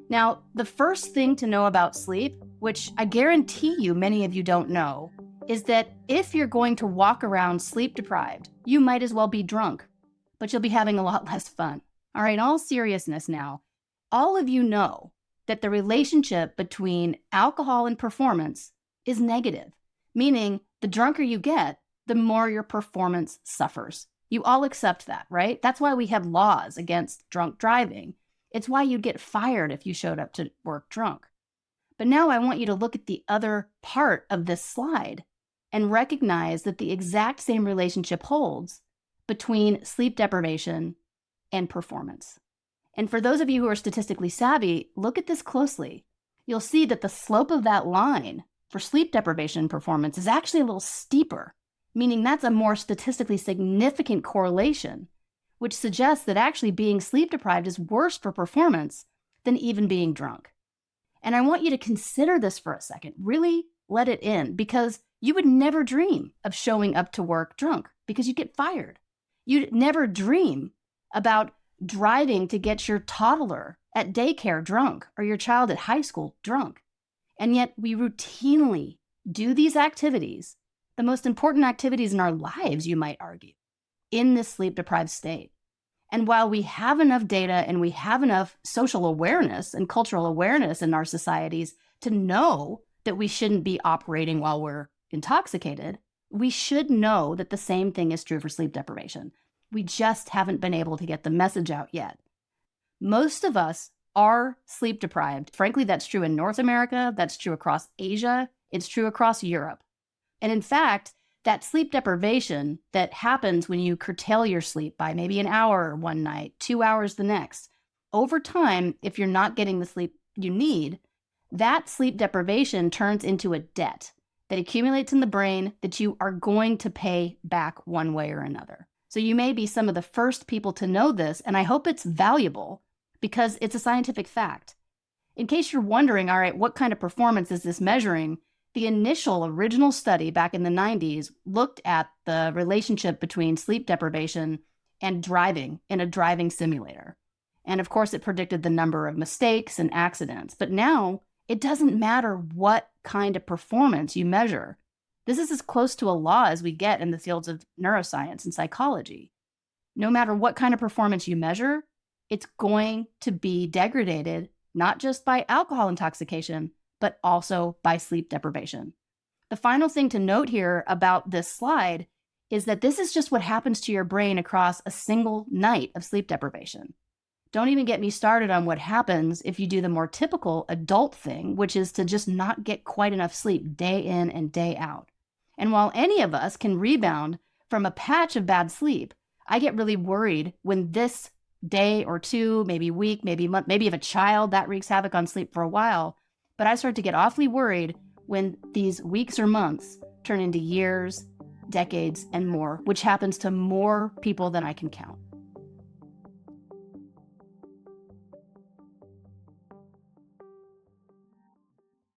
Now, the first thing to know about sleep, which I guarantee you many of you don't know, is that if you're going to walk around sleep deprived, you might as well be drunk, but you'll be having a lot less fun. All right, in all seriousness now, all of you know that the relationship between alcohol and performance is negative, meaning the drunker you get, the more your performance suffers. You all accept that, right? That's why we have laws against drunk driving. It's why you'd get fired if you showed up to work drunk. But now I want you to look at the other part of this slide and recognize that the exact same relationship holds between sleep deprivation and performance. And for those of you who are statistically savvy, look at this closely. You'll see that the slope of that line for sleep deprivation performance is actually a little steeper, meaning that's a more statistically significant correlation, which suggests that actually being sleep deprived is worse for performance than even being drunk. And I want you to consider this for a second, really let it in, because you would never dream of showing up to work drunk because you'd get fired. You'd never dream about driving to get your toddler at daycare drunk or your child at high school drunk. And yet we routinely do these activities, the most important activities in our lives, you might argue, in this sleep-deprived state. And while we have enough data and we have enough social awareness and cultural awareness in our societies to know that we shouldn't be operating while we're intoxicated, we should know that the same thing is true for sleep deprivation. We just haven't been able to get the message out yet. Most of us are sleep deprived. Frankly, that's true in North America. That's true across Asia. It's true across Europe. And in fact, that sleep deprivation that happens when you curtail your sleep by maybe an hour one night, 2 hours the next, over time, if you're not getting the sleep you need, that sleep deprivation turns into a debt that accumulates in the brain that you are going to pay back one way or another. So you may be some of the first people to know this, and I hope it's valuable because it's a scientific fact. In case you're wondering, all right, what kind of performance is this measuring? The initial original study back in the 90s looked at the relationship between sleep deprivation and driving in a driving simulator. And of course, it predicted the number of mistakes and accidents. But now it doesn't matter what kind of performance you measure. This is as close to a law as we get in the fields of neuroscience and psychology. No matter what kind of performance you measure, it's going to be degraded, not just by alcohol intoxication, but also by sleep deprivation. The final thing to note here about this slide is that this is just what happens to your brain across a single night of sleep deprivation. Don't even get me started on what happens if you do the more typical adult thing, which is to just not get quite enough sleep day in and day out. And while any of us can rebound from a patch of bad sleep, I get really worried when this day or two, maybe week, maybe month, maybe if a child, that wreaks havoc on sleep for a while. But I start to get awfully worried when these weeks or months turn into years, decades, and more, which happens to more people than I can count.